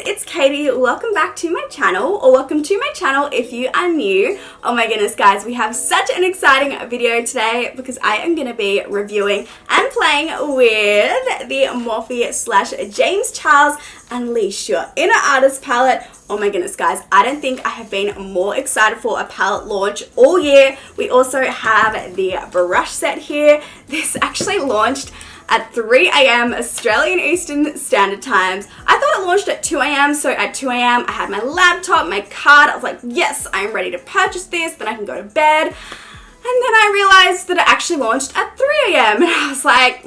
it's Katie. Welcome back to my channel, or welcome to my channel if you are new. Oh my goodness guys, we have such an exciting video today because I am going to be reviewing and playing with the Morphe / James Charles Unleash Your Inner Artist palette. Oh my goodness guys, I don't think I have been more excited for a palette launch all year. We also have the brush set here. This actually launched at 3 a.m. Australian Eastern Standard Times. I thought it launched at 2 a.m. So at 2 a.m. I had my laptop, my card. I was like, yes, I am ready to purchase this. Then I can go to bed. And then I realized that it actually launched at 3 a.m. And I was like,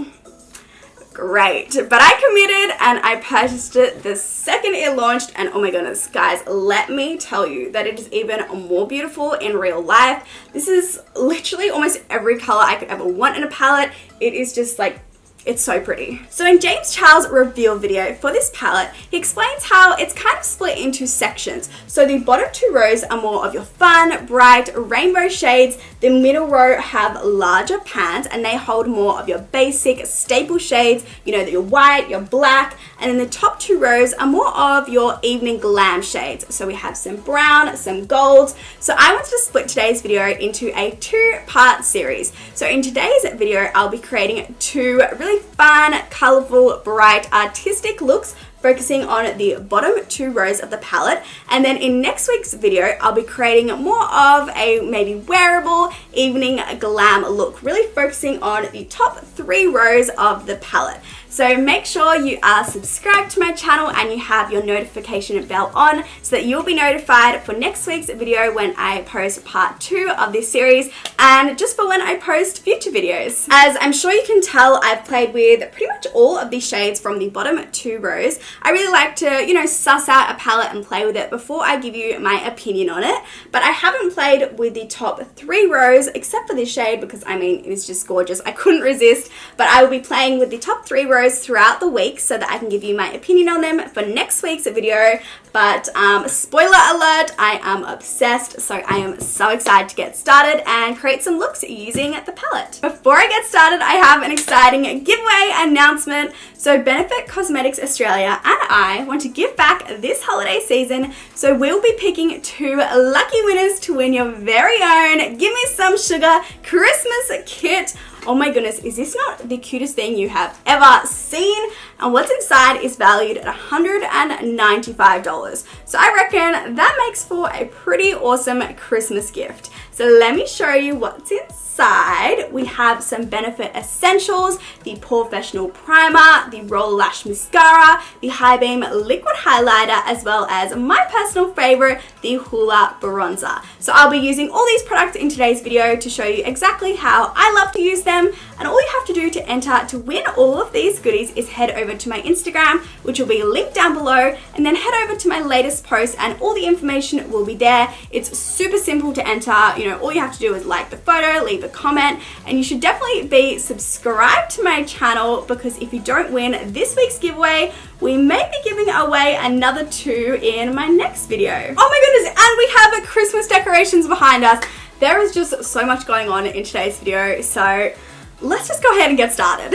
great. But I committed and I purchased it the second it launched. And oh my goodness, guys, let me tell you that it is even more beautiful in real life. This is literally almost every color I could ever want in a palette. It is just like, it's so pretty. So in James Charles' reveal video for this palette, he explains how it's kind of split into sections. So the bottom two rows are more of your fun, bright, rainbow shades. The middle row have larger pans and they hold more of your basic staple shades, you know, your white, your black, and then the top two rows are more of your evening glam shades. So we have some brown, some golds. So I wanted to split today's video into a two-part series. So in today's video, I'll be creating two really fun, colorful, bright, artistic looks focusing on the bottom two rows of the palette. And then in next week's video, I'll be creating more of a maybe wearable evening glam look, really focusing on the top three rows of the palette. So make sure you are subscribed to my channel and you have your notification bell on so that you'll be notified for next week's video when I post part 2 of this series and just for when I post future videos. As I'm sure you can tell, I've played with pretty much all of the shades from the bottom two rows. I really like to, you know, suss out a palette and play with it before I give you my opinion on it. But I haven't played with the top three rows except for this shade because, I mean, it is just gorgeous. I couldn't resist. But I will be playing with the top three rows throughout the week so that I can give you my opinion on them for next week's video. But spoiler alert, I am obsessed, so I am so excited to get started and create some looks using the palette. Before I get started, I have an exciting giveaway announcement. So Benefit Cosmetics Australia and I want to give back this holiday season, so we'll be picking 2 lucky winners to win your very own Give Me Some Sugar Christmas kit. Oh my goodness, is this not the cutest thing you have ever seen? And what's inside is valued at $195. So I reckon that makes for a pretty awesome Christmas gift. So let me show you what's inside. We have some Benefit Essentials, the Porefessional Primer, the Roller Lash Mascara, the High Beam Liquid Highlighter, as well as my personal favorite, the Hula Bronzer. So I'll be using all these products in today's video to show you exactly how I love to use them. And all you have to do to enter to win all of these goodies is head over to my Instagram, which will be linked down below, and then head over to my latest post and all the information will be there. It's super simple to enter. You know, all you have to do is like the photo, leave a comment, and you should definitely be subscribed to my channel because if you don't win this week's giveaway, we may be giving away another 2 in my next video. Oh my goodness, and we have Christmas decorations behind us. There is just so much going on in today's video, so let's just go ahead and get started.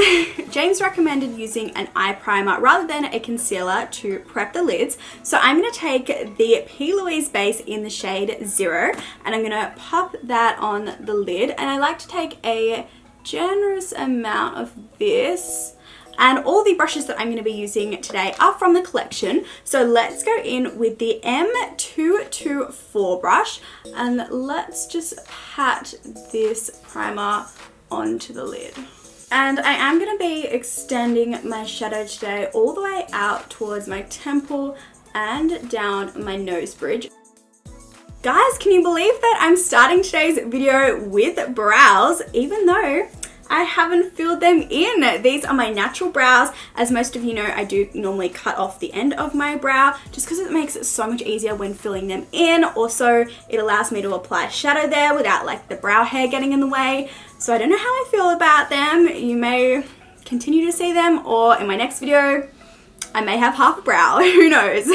James recommended using an eye primer rather than a concealer to prep the lids. So I'm going to take the P. Louise base in the shade 0 and I'm going to pop that on the lid. And I like to take a generous amount of this. And all the brushes that I'm going to be using today are from the collection. So let's go in with the M224 brush and let's just pat this primer onto the lid. And I am going to be extending my shadow today all the way out towards my temple and down my nose bridge. Guys, can you believe that I'm starting today's video with brows, even though I haven't filled them in? These are my natural brows. As most of you know, I do normally cut off the end of my brow just because it makes it so much easier when filling them in. Also, it allows me to apply shadow there without like the brow hair getting in the way. So I don't know how I feel about them. You may continue to see them, or in my next video, I may have half a brow, who knows.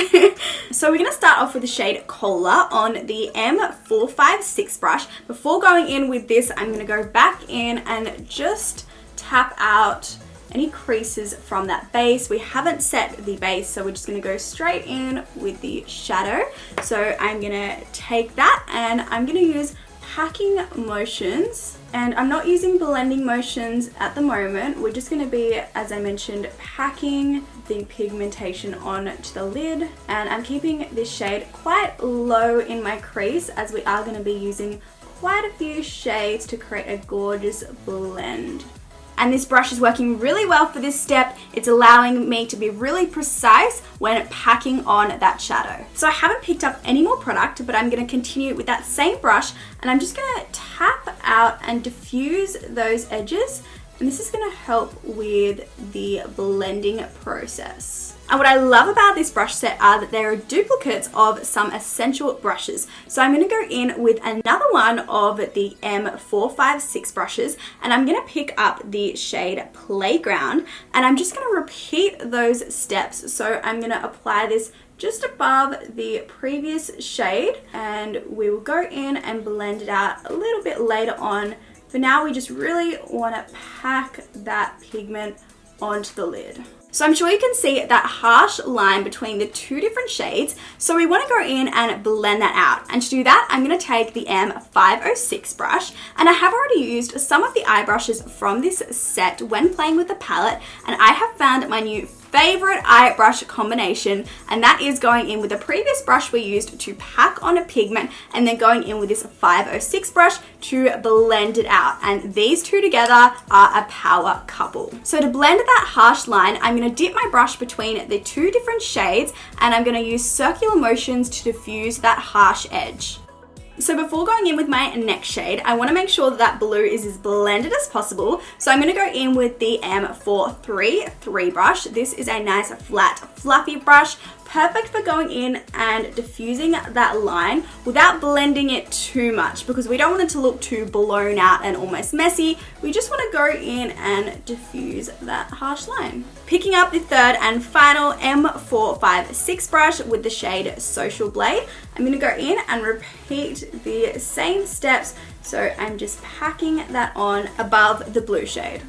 So we're going to start off with the shade Cola on the M456 brush. Before going in with this, I'm going to go back in and just tap out any creases from that base. We haven't set the base, so we're just going to go straight in with the shadow. So I'm going to take that and I'm going to use packing motions, and I'm not using blending motions at the moment. We're just going to be, as I mentioned, packing the pigmentation onto the lid, and I'm keeping this shade quite low in my crease as we are going to be using quite a few shades to create a gorgeous blend. And this brush is working really well for this step. It's allowing me to be really precise when packing on that shadow. So I haven't picked up any more product, but I'm gonna continue with that same brush, and I'm just gonna tap out and diffuse those edges. And this is gonna help with the blending process. And what I love about this brush set are that there are duplicates of some essential brushes. So I'm gonna go in with another one of the M456 brushes, and I'm gonna pick up the shade Playground, and I'm just gonna repeat those steps. So I'm gonna apply this just above the previous shade, and we will go in and blend it out a little bit later on. For now, we just really wanna pack that pigment onto the lid. So I'm sure you can see that harsh line between the two different shades. So we want to go in and blend that out. And to do that, I'm going to take the M506 brush. And I have already used some of the eye brushes from this set when playing with the palette. And I have found my new favorite eye brush combination, and that is going in with the previous brush we used to pack on a pigment, and then going in with this 506 brush to blend it out. And these two together are a power couple. So to blend that harsh line, I'm going to dip my brush between the two different shades, and I'm going to use circular motions to diffuse that harsh edge. So before going in with my next shade, I want to make sure that that blue is as blended as possible. So I'm going to go in with the M433 brush. This is a nice flat, fluffy brush, perfect for going in and diffusing that line without blending it too much, because we don't want it to look too blown out and almost messy. We just want to go in and diffuse that harsh line. Picking up the third and final M456 brush with the shade Social Blade, I'm going to go in and repeat the same steps. So I'm just packing that on above the blue shade.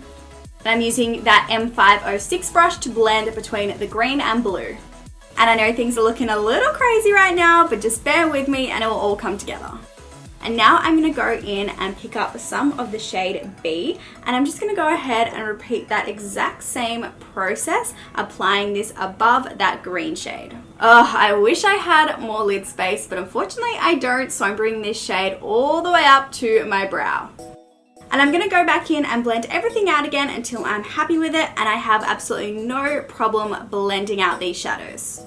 And I'm using that M506 brush to blend between the green and blue. And I know things are looking a little crazy right now, but just bear with me and it will all come together. And now I'm going to go in and pick up some of the shade B, and I'm just going to go ahead and repeat that exact same process, applying this above that green shade. Oh, I wish I had more lid space, but unfortunately I don't, so I'm bringing this shade all the way up to my brow. And I'm going to go back in and blend everything out again until I'm happy with it and I have absolutely no problem blending out these shadows.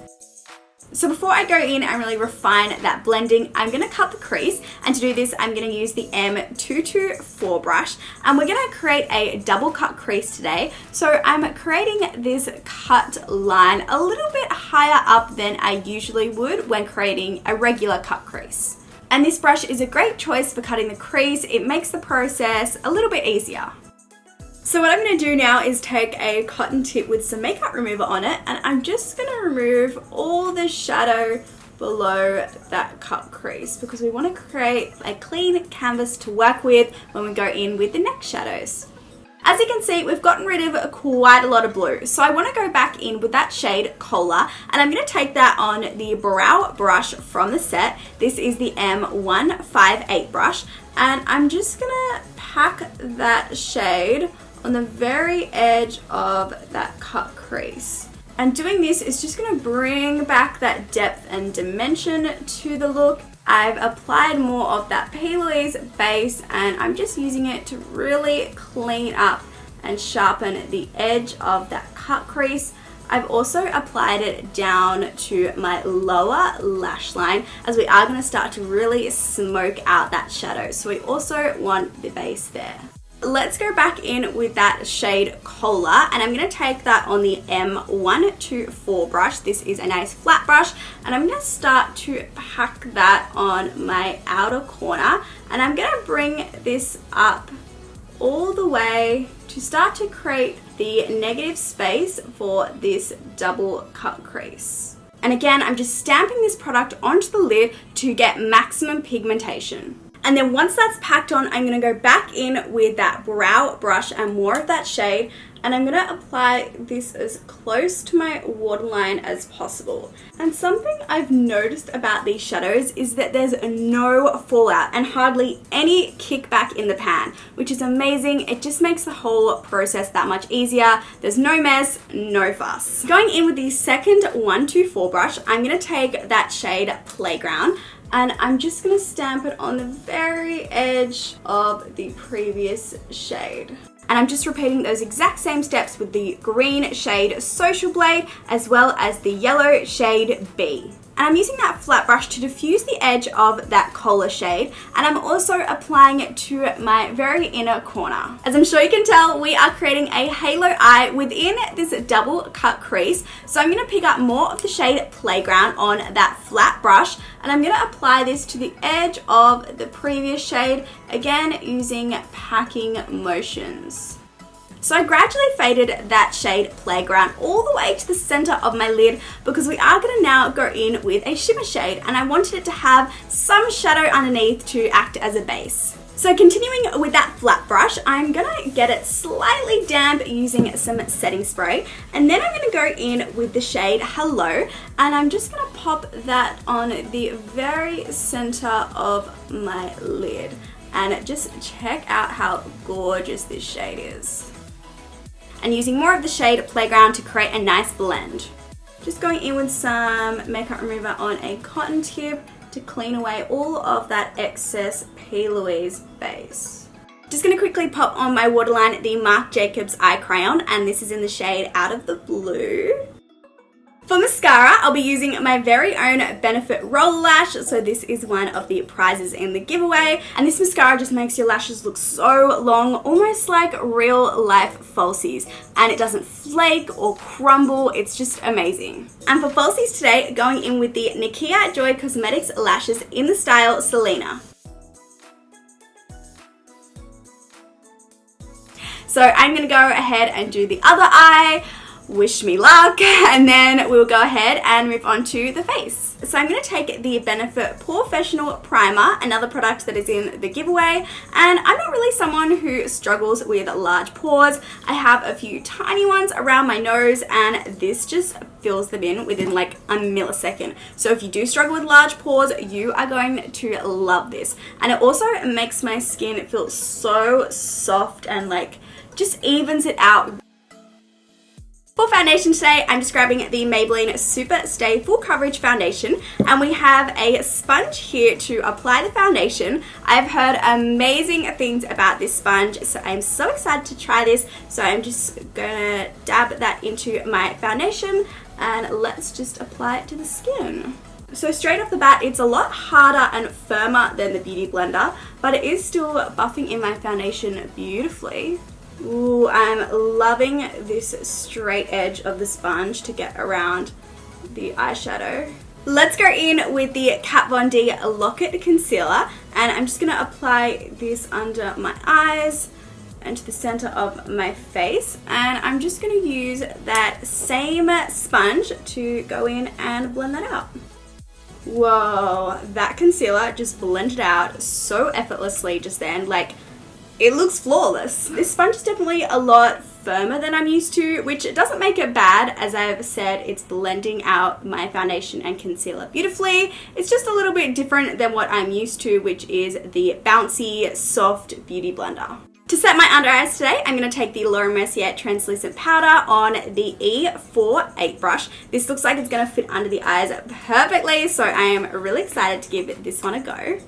So before I go in and really refine that blending, I'm going to cut the crease, and to do this I'm going to use the M224 brush, and we're going to create a double cut crease today. So I'm creating this cut line a little bit higher up than I usually would when creating a regular cut crease. And this brush is a great choice for cutting the crease. It makes the process a little bit easier. So what I'm going to do now is take a cotton tip with some makeup remover on it, and I'm just going to remove all the shadow below that cut crease, because we want to create a clean canvas to work with when we go in with the next shadows. As you can see, we've gotten rid of quite a lot of blue. So I want to go back in with that shade Cola, and I'm going to take that on the brow brush from the set. This is the M158 brush, and I'm just going to pack that shade on the very edge of that cut crease. And doing this is just going to bring back that depth and dimension to the look. I've applied more of that P. Louise base, and I'm just using it to really clean up and sharpen the edge of that cut crease. I've also applied it down to my lower lash line, as we are going to start to really smoke out that shadow. So we also want the base there. Let's go back in with that shade Cola, and I'm going to take that on the M124 brush. This is a nice flat brush, and I'm going to start to pack that on my outer corner, and I'm going to bring this up all the way to start to create the negative space for this double cut crease. And again, I'm just stamping this product onto the lid to get maximum pigmentation. And then once that's packed on, I'm going to go back in with that brow brush and more of that shade, and I'm going to apply this as close to my waterline as possible. And something I've noticed about these shadows is that there's no fallout and hardly any kickback in the pan, which is amazing. It just makes the whole process that much easier. There's no mess, no fuss. Going in with the second 124 brush, I'm going to take that shade Playground, and I'm just going to stamp it on the very edge of the previous shade. And I'm just repeating those exact same steps with the green shade Social Blade as well as the yellow shade B. And I'm using that flat brush to diffuse the edge of that cola shade, and I'm also applying it to my very inner corner. As I'm sure you can tell, we are creating a halo eye within this double cut crease. So I'm going to pick up more of the shade Playground on that flat brush, and I'm going to apply this to the edge of the previous shade, again using packing motions. So I gradually faded that shade Playground all the way to the center of my lid because we are going to now go in with a shimmer shade, and I wanted it to have some shadow underneath to act as a base. So continuing with that flat brush, I'm going to get it slightly damp using some setting spray, and then I'm going to go in with the shade Hello, and I'm just going to pop that on the very center of my lid, and just check out how gorgeous this shade is. And using more of the shade Playground to create a nice blend. Just going in with some makeup remover on a cotton tip to clean away all of that excess P. Louise base. Just going to quickly pop on my waterline the Marc Jacobs eye crayon, and this is in the shade Out of the Blue. For mascara, I'll be using my very own Benefit Roller Lash, so this is one of the prizes in the giveaway, and this mascara just makes your lashes look so long, almost like real life falsies, and it doesn't flake or crumble. It's just amazing. And for falsies today, going in with the Nikia Joy Cosmetics lashes in the style Selena. So I'm going to go ahead and do the other eye. Wish me luck, and then we'll go ahead and move on to the face. So I'm going to take the Benefit Porefessional Primer, another product that is in the giveaway, and I'm not really someone who struggles with large pores. I have a few tiny ones around my nose, and this just fills them in within like a millisecond. So if you do struggle with large pores, you are going to love this. And it also makes my skin feel so soft and like just evens it out. For foundation today, I'm just grabbing the Maybelline Super Stay Full Coverage Foundation, and we have a sponge here to apply the foundation. I've heard amazing things about this sponge, so I'm so excited to try this. So I'm just gonna dab that into my foundation, and let's just apply it to the skin. So straight off the bat, it's a lot harder and firmer than the Beauty Blender, but it is still buffing in my foundation beautifully. Ooh, I'm loving this straight edge of the sponge to get around the eyeshadow. Let's go in with the Kat Von D Lock-It Concealer, and I'm just going to apply this under my eyes and to the center of my face, and I'm just going to use that same sponge to go in and blend that out. Whoa, that concealer just blended out so effortlessly just then, like it looks flawless. This sponge is definitely a lot firmer than I'm used to, which doesn't make it bad. As I've said, it's blending out my foundation and concealer beautifully. It's just a little bit different than what I'm used to, which is the bouncy, soft Beauty Blender. To set my under eyes today, I'm going to take the Laura Mercier Translucent Powder on the E48 brush. This looks like it's going to fit under the eyes perfectly, so I am really excited to give this one a go.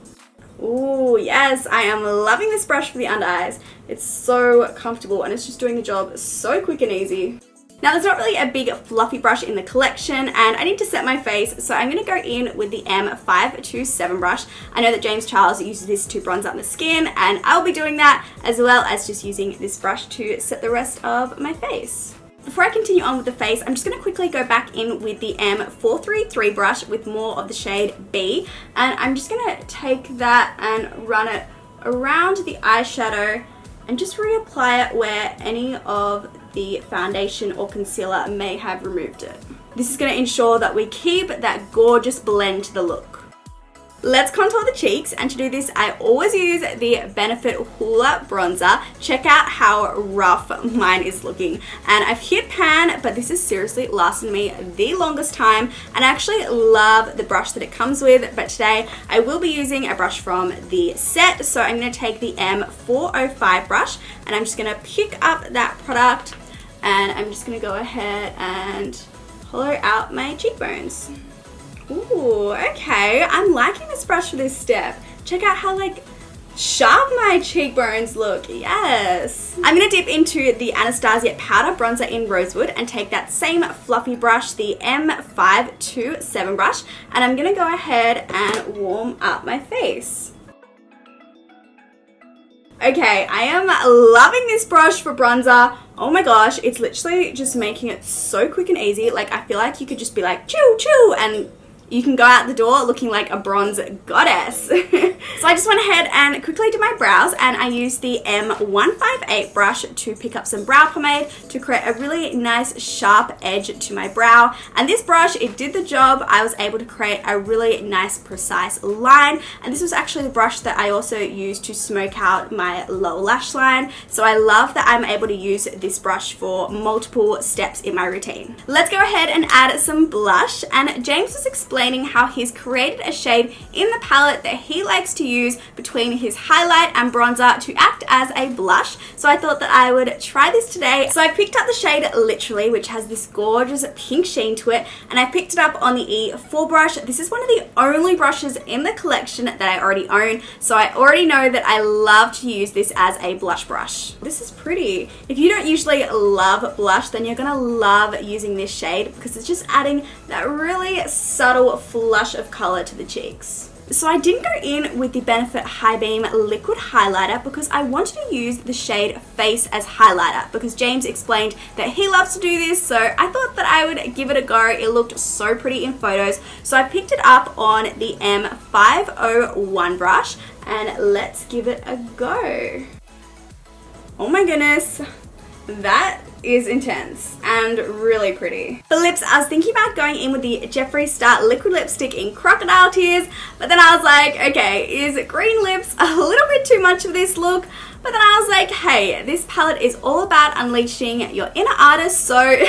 Ooh, yes, I am loving this brush for the under eyes. It's so comfortable and it's just doing the job so quick and easy. Now there's not really a big fluffy brush in the collection, and I need to set my face, so I'm going to go in with the M527 brush. I know that James Charles uses this to bronze up the skin, and I'll be doing that as well as just using this brush to set the rest of my face. Before I continue on with the face, I'm just going to quickly go back in with the M433 brush with more of the shade B, and I'm just going to take that and run it around the eyeshadow and just reapply it where any of the foundation or concealer may have removed it. This is going to ensure that we keep that gorgeous blend to the look. Let's contour the cheeks, and to do this I always use the Benefit Hoola bronzer. Check out how rough mine is looking, and I've hit pan, but this has seriously lasted me the longest time, and I actually love the brush that it comes with. But today I will be using a brush from the set, so I'm going to take the M405 brush and I'm just going to pick up that product, and I'm just going to go ahead and hollow out my cheekbones. Ooh, okay, I'm liking this brush for this step. Check out how like sharp my cheekbones look. Yes. I'm gonna dip into the Anastasia powder bronzer in Rosewood and take that same fluffy brush, the M527 brush, and I'm gonna go ahead and warm up my face. Okay, I am loving this brush for bronzer. Oh my gosh, it's literally just making it so quick and easy. Like, I feel like you could just be like, choo choo, and you can go out the door looking like a bronze goddess. So I just went ahead and quickly did my brows, and I used the M158 brush to pick up some brow pomade to create a really nice sharp edge to my brow. And this brush, it did the job. I was able to create a really nice precise line, and this was actually the brush that I also used to smoke out my lower lash line. So I love that I'm able to use this brush for multiple steps in my routine. Let's go ahead and add some blush, and James was explaining how he's created a shade in the palette that he likes to use between his highlight and bronzer to act as a blush. So I thought that I would try this today. So I picked up the shade Literally, which has this gorgeous pink sheen to it, and I picked it up on the E4 brush. This is one of the only brushes in the collection that I already own, so I already know that I love to use this as a blush brush. This is pretty. If you don't usually love blush, then you're gonna love using this shade because it's just adding that really subtle flush of color to the cheeks. So I didn't go in with the Benefit High Beam liquid highlighter because I wanted to use the shade Face as highlighter because James explained that he loves to do this, so I thought that I would give it a go. It looked so pretty in photos, so I picked it up on the M501 brush, and let's give it a go. Oh my goodness, that is intense and really pretty. For lips, I was thinking about going in with the Jeffree Star liquid lipstick in Crocodile Tears, but then I was like, okay, is green lips a little bit too much of this look? But then I was like, hey, this palette is all about unleashing your inner artist, so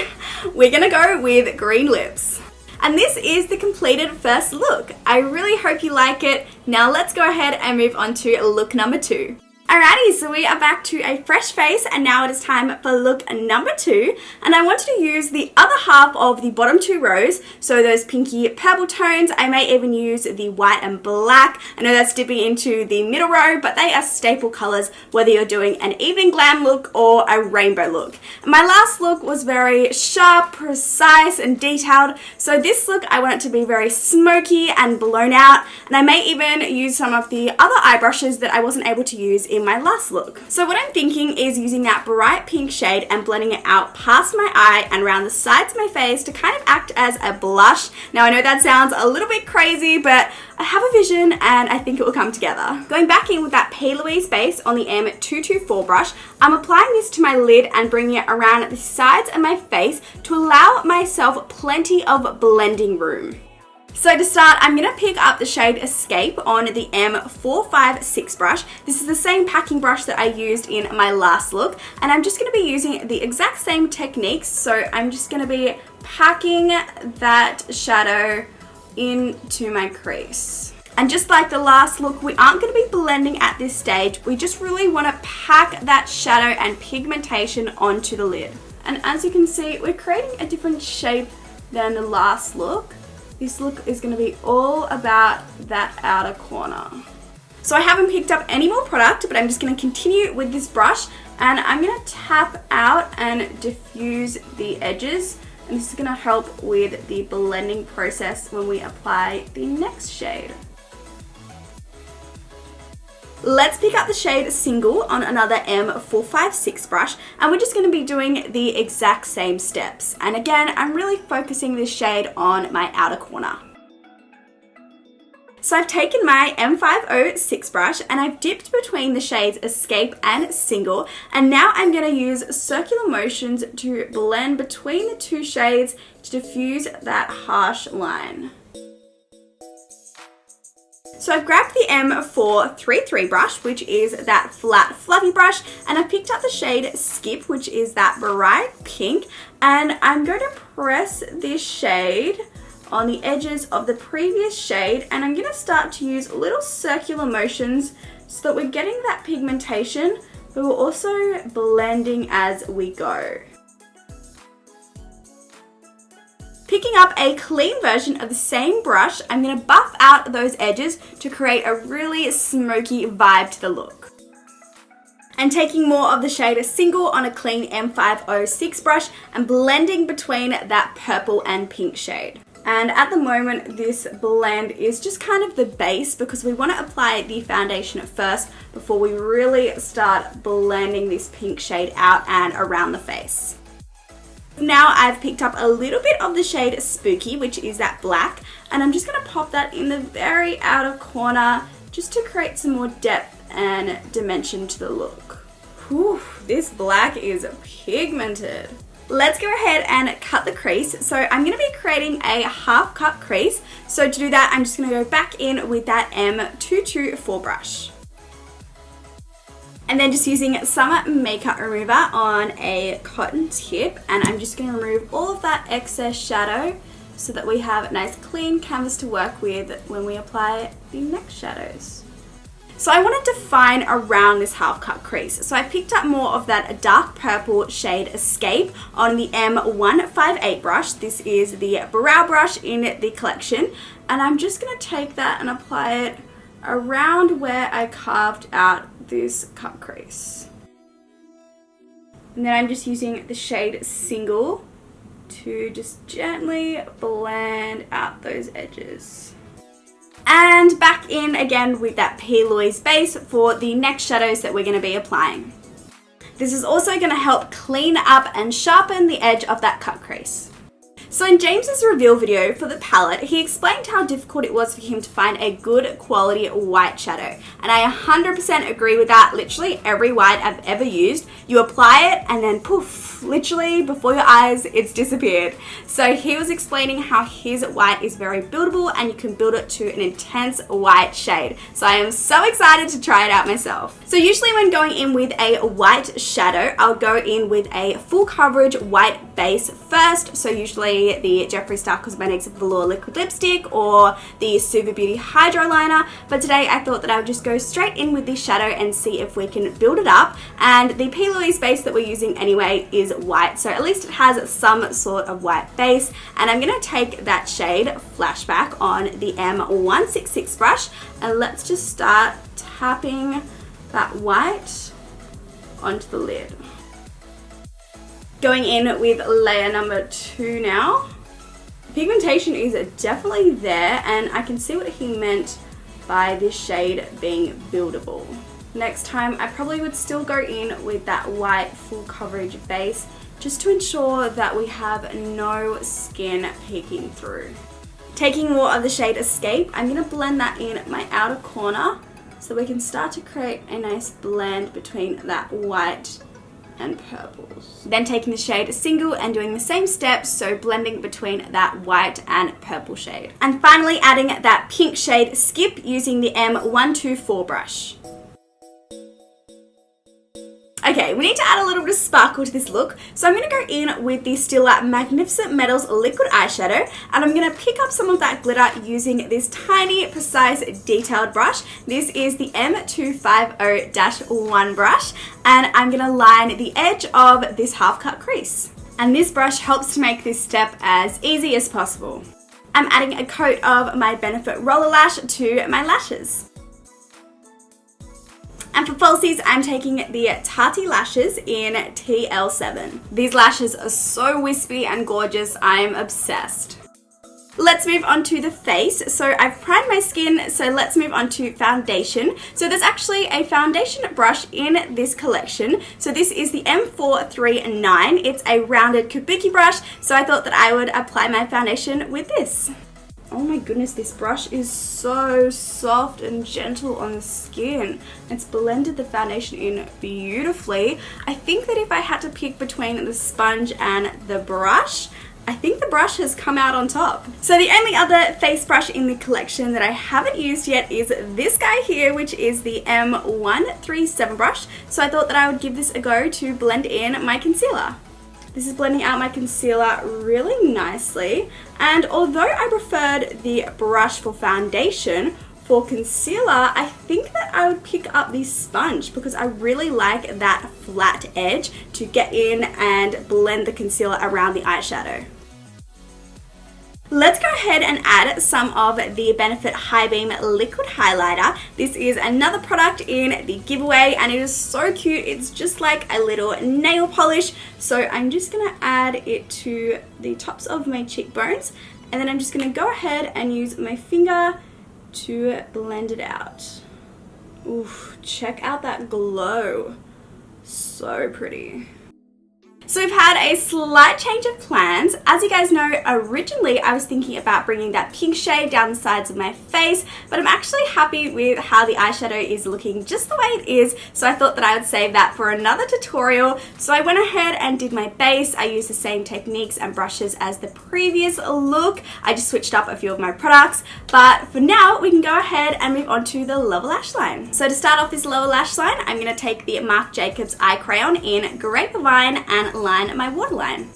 we're gonna go with green lips. And this is the completed first look. I really hope you like it. Now let's go ahead and move on to look number 2. Alrighty, so we are back to a fresh face, and now it is time for look number 2, and I wanted to use the other half of the bottom 2 rows, so those pinky purple tones. I may even use the white and black. I know that's dipping into the middle row, but they are staple colors whether you're doing an evening glam look or a rainbow look. My last look was very sharp, precise, and detailed, so this look I want it to be very smoky and blown out, and I may even use some of the other eye brushes that I wasn't able to use in my last look. So what I'm thinking is using that bright pink shade and blending it out past my eye and around the sides of my face to kind of act as a blush. Now I know that sounds a little bit crazy, but I have a vision and I think it will come together. Going back in with that P. Louise base on the M224 brush, I'm applying this to my lid and bringing it around the sides of my face to allow myself plenty of blending room. So to start, I'm going to pick up the shade Escape on the M456 brush. This is the same packing brush that I used in my last look, and I'm just going to be using the exact same techniques. So I'm just going to be packing that shadow into my crease. And just like the last look, we aren't going to be blending at this stage. We just really want to pack that shadow and pigmentation onto the lid. And as you can see, we're creating a different shape than the last look. This look is going to be all about that outer corner. So I haven't picked up any more product, but I'm just going to continue with this brush, and I'm going to tap out and diffuse the edges, and this is going to help with the blending process when we apply the next shade. Let's pick up the shade Single on another M456 brush, and we're just going to be doing the exact same steps. And again, I'm really focusing this shade on my outer corner. So I've taken my M506 brush and I've dipped between the shades Escape and Single, and now I'm going to use circular motions to blend between the two shades to diffuse that harsh line. So I've grabbed the M433 brush, which is that flat fluffy brush, and I've picked up the shade Skip, which is that bright pink, and I'm going to press this shade on the edges of the previous shade, and I'm going to start to use little circular motions so that we're getting that pigmentation, but we're also blending as we go. Picking up a clean version of the same brush, I'm going to buff out those edges to create a really smoky vibe to the look. And taking more of the shade Single on a clean M506 brush and blending between that purple and pink shade. And at the moment, this blend is just kind of the base because we want to apply the foundation first before we really start blending this pink shade out and around the face. Now I've picked up a little bit of the shade Spooky, which is that black, and I'm just going to pop that in the very outer corner just to create some more depth and dimension to the look. Whew, this black is pigmented. Let's go ahead and cut the crease. So I'm going to be creating a half cut crease. So to do that, I'm just going to go back in with that M224 brush. And then just using some makeup remover on a cotton tip, and I'm just going to remove all of that excess shadow so that we have a nice clean canvas to work with when we apply the next shadows. So I want to define around this half cut crease. So I picked up more of that dark purple shade Escape on the M158 brush. This is the brow brush in the collection, and I'm just going to take that and apply it around where I carved out this cut crease. And then I'm just using the shade Single to just gently blend out those edges. And back in again with that P. Louise base for the next shadows that we're going to be applying. This is also going to help clean up and sharpen the edge of that cut crease. So in James's reveal video for the palette, he explained how difficult it was for him to find a good quality white shadow. And I 100% agree with that. Literally every white I've ever used, you apply it and then poof, literally before your eyes, it's disappeared. So he was explaining how his white is very buildable and you can build it to an intense white shade. So I am so excited to try it out myself. So usually when going in with a white shadow, I'll go in with a full coverage white base first. So usually the Jeffree Star Cosmetics Velour Liquid Lipstick or the Super Beauty Hydro Liner, but today I thought that I would just go straight in with the shadow and see if we can build it up. And the P. Louise base that we're using anyway is white, so at least it has some sort of white base. And I'm going to take that shade Flashback on the M166 brush, and let's just start tapping that white onto the lid. Going in with layer number 2 now. Pigmentation is definitely there, and I can see what he meant by this shade being buildable. Next time I probably would still go in with that white full coverage base just to ensure that we have no skin peeking through. Taking more of the shade Escape, I'm going to blend that in my outer corner so we can start to create a nice blend between that white and purples. Then taking the shade Single and doing the same steps, so blending between that white and purple shade. And finally adding that pink shade Skip using the M124 brush. Okay, we need to add a little bit of sparkle to this look, so I'm going to go in with the Stila Magnificent Metals liquid eyeshadow, and I'm going to pick up some of that glitter using this tiny, precise, detailed brush. This is the M250-1 brush, and I'm going to line the edge of this half cut crease. And this brush helps to make this step as easy as possible. I'm adding a coat of my Benefit Roller Lash to my lashes. And for falsies, I'm taking the Tati lashes in TL7. These lashes are so wispy and gorgeous, I'm obsessed. Let's move on to the face. So I've primed my skin, so let's move on to foundation. So there's actually a foundation brush in this collection. So this is the M439. It's a rounded kabuki brush, so I thought that I would apply my foundation with this. Oh my goodness, this brush is so soft and gentle on the skin. It's blended the foundation in beautifully. I think that if I had to pick between the sponge and the brush, I think the brush has come out on top. So the only other face brush in the collection that I haven't used yet is this guy here, which is the M137 brush. So I thought that I would give this a go to blend in my concealer. This is blending out my concealer really nicely. And although I preferred the brush for foundation, for concealer, I think that I would pick up the sponge because I really like that flat edge to get in and blend the concealer around the eyeshadow. Let's go ahead and add some of the Benefit High Beam Liquid Highlighter. This is another product in the giveaway and it is so cute. It's just like a little nail polish. So I'm just going to add it to the tops of my cheekbones and then I'm just going to go ahead and use my finger to blend it out. Oof, check out that glow. So pretty. So we've had a slight change of plans. As you guys know, originally I was thinking about bringing that pink shade down the sides of my face, but I'm actually happy with how the eyeshadow is looking just the way it is, so I thought that I would save that for another tutorial. So I went ahead and did my base. I used the same techniques and brushes as the previous look. I just switched up a few of my products, but for now we can go ahead and move on to the lower lash line. So to start off this lower lash line, I'm going to take the Marc Jacobs Eye Crayon in Grapevine and line my waterline.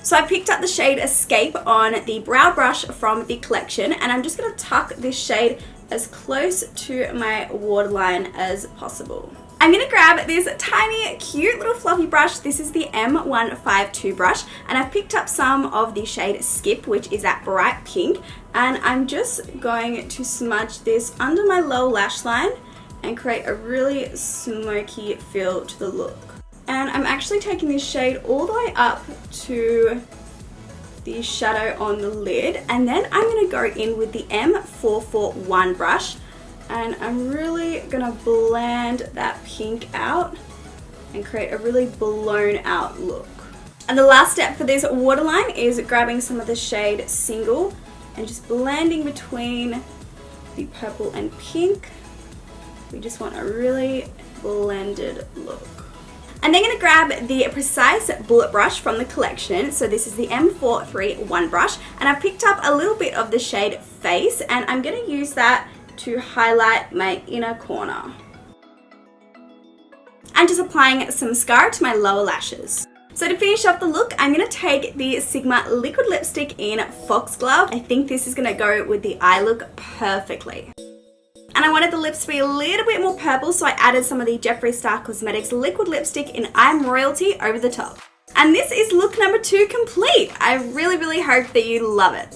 So I picked up the shade Escape on the brow brush from the collection and I'm just going to tuck this shade as close to my waterline as possible. I'm going to grab this tiny cute little fluffy brush. This is the M152 brush and I've picked up some of the shade Skip, which is that bright pink, and I'm just going to smudge this under my lower lash line and create a really smoky feel to the look. And I'm actually taking this shade all the way up to the shadow on the lid, and then I'm going to go in with the M441 brush and I'm really going to blend that pink out and create a really blown out look. And the last step for this waterline is grabbing some of the shade Single and just blending between the purple and pink. We just want a really blended look. I'm then going to grab the Precise Bullet Brush from the collection. So this is the M431 brush and I've picked up a little bit of the shade Face and I'm going to use that to highlight my inner corner. And just applying some mascara to my lower lashes. So to finish off the look, I'm going to take the Sigma liquid lipstick in Foxglove. I think this is going to go with the eye look perfectly. And I wanted the lips to be a little bit more purple, so I added some of the Jeffree Star Cosmetics liquid lipstick in I'm Royalty over the top. And this is look number 2 complete. I really hope that you love it.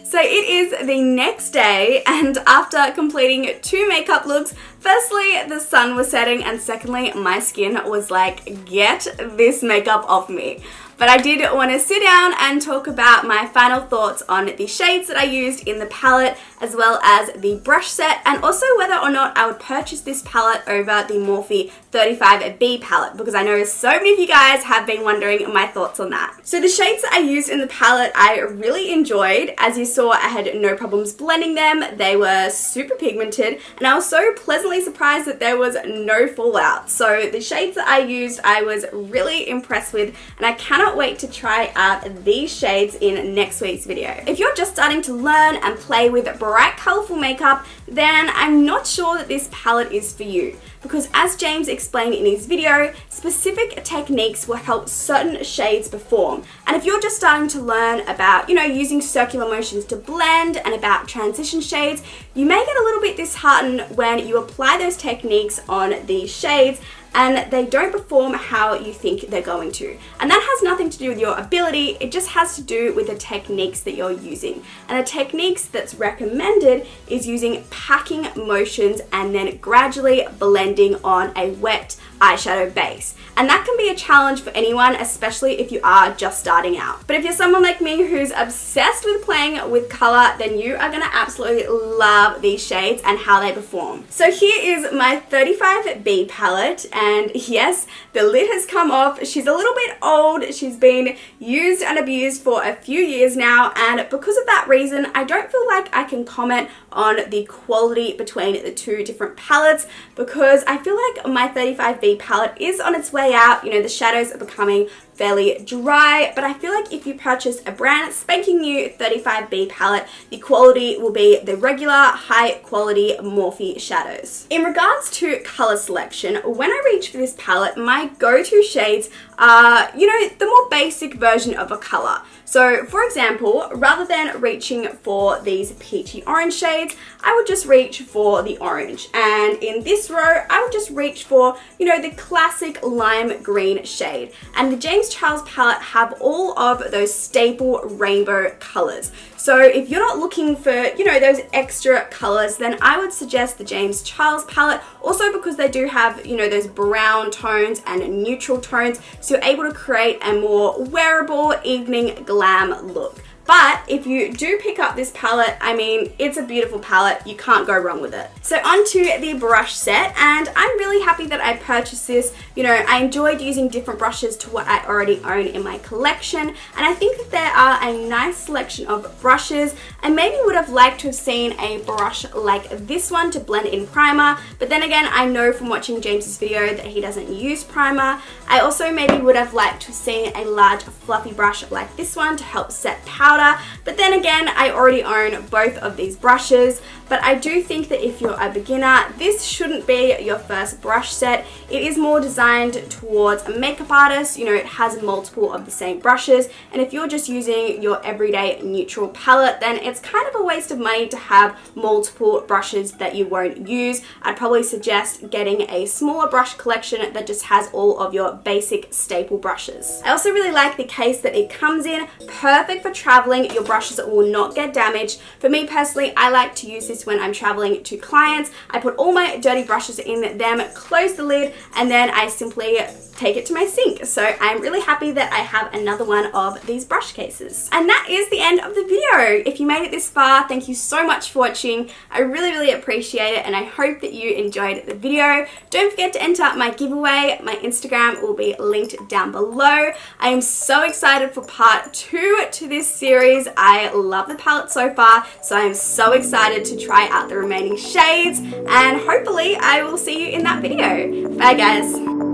So it is the next day, and after completing 2 makeup looks, firstly, the sun was setting, and secondly, my skin was like, get this makeup off me. But I did want to sit down and talk about my final thoughts on the shades that I used in the palette, as well as the brush set, and also whether or not I would purchase this palette over the Morphe 35B palette, because I know so many of you guys have been wondering my thoughts on that. So the shades that I used in the palette I really enjoyed. As you saw, I had no problems blending them. They were super pigmented, and I was so pleasantly surprised that there was no fallout. So the shades that I used I was really impressed with, and I cannot wait to try out these shades in next week's video. If you're just starting to learn and play with bright colorful makeup, then I'm not sure that this palette is for you, because as James explained in his video, specific techniques will help certain shades perform. And if you're just starting to learn about, using circular motions to blend and about transition shades, you may get a little bit disheartened when you apply those techniques on these shades and they don't perform how you think they're going to. And that has nothing to do with your ability, it just has to do with the techniques that you're using. And the techniques that's recommended is using packing motions and then gradually blending on a wet eyeshadow base. And that can be a challenge for anyone, especially if you are just starting out. But if you're someone like me who's obsessed with playing with color, then you are gonna absolutely love these shades and how they perform. So here is my 35B palette, and yes, the lid has come off. She's a little bit old. She's been used and abused for a few years now, and because of that reason, I don't feel like I can comment on the quality between the 2 different palettes, because I feel like my 35B palette is on its way out. The shadows are becoming fairly dry, but I feel like if you purchase a brand spanking new 35B palette, the quality will be the regular high quality Morphe shadows. In regards to color selection, when I reach for this palette, my go-to shades are, you know, the more basic version of a color. So for example, rather than reaching for these peachy orange shades, I would just reach for the orange. And in this row, I would just reach for, you know, the classic lime green shade. And the James Charles palette have all of those staple rainbow colors. So if you're not looking for, you know, those extra colors, then I would suggest the James Charles palette, also because they do have, you know, those brown tones and neutral tones, so you're able to create a more wearable evening glam look. But if you do pick up this palette, I mean, it's a beautiful palette. You can't go wrong with it. So onto the brush set, and I'm really happy that I purchased this. You know, I enjoyed using different brushes to what I already own in my collection, and I think that there are a nice selection of brushes. I maybe would have liked to have seen a brush like this one to blend in primer, but then again, I know from watching James's video that he doesn't use primer. I also maybe would have liked to have seen a large fluffy brush like this one to help set powder. But then again, I already own both of these brushes. But I do think that if you're a beginner, this shouldn't be your first brush set. It is more designed towards a makeup artist. You know, it has multiple of the same brushes. And if you're just using your everyday neutral palette, then it's kind of a waste of money to have multiple brushes that you won't use. I'd probably suggest getting a smaller brush collection that just has all of your basic staple brushes. I also really like the case that it comes in, perfect for traveling. Your brushes will not get damaged. For me personally, I like to use this when I'm traveling to clients. I put all my dirty brushes in them, close the lid, and then I simply take it to my sink. So I'm really happy that I have another one of these brush cases. And that is the end of the video. If you made it this far, thank you so much for watching. I really appreciate it, and I hope that you enjoyed the video. Don't forget to enter my giveaway. My Instagram will be linked down below. I am so excited for part 2 to this series. I love the palette so far, so I'm so excited to try out the remaining shades, and hopefully I will see you in that video. Bye guys.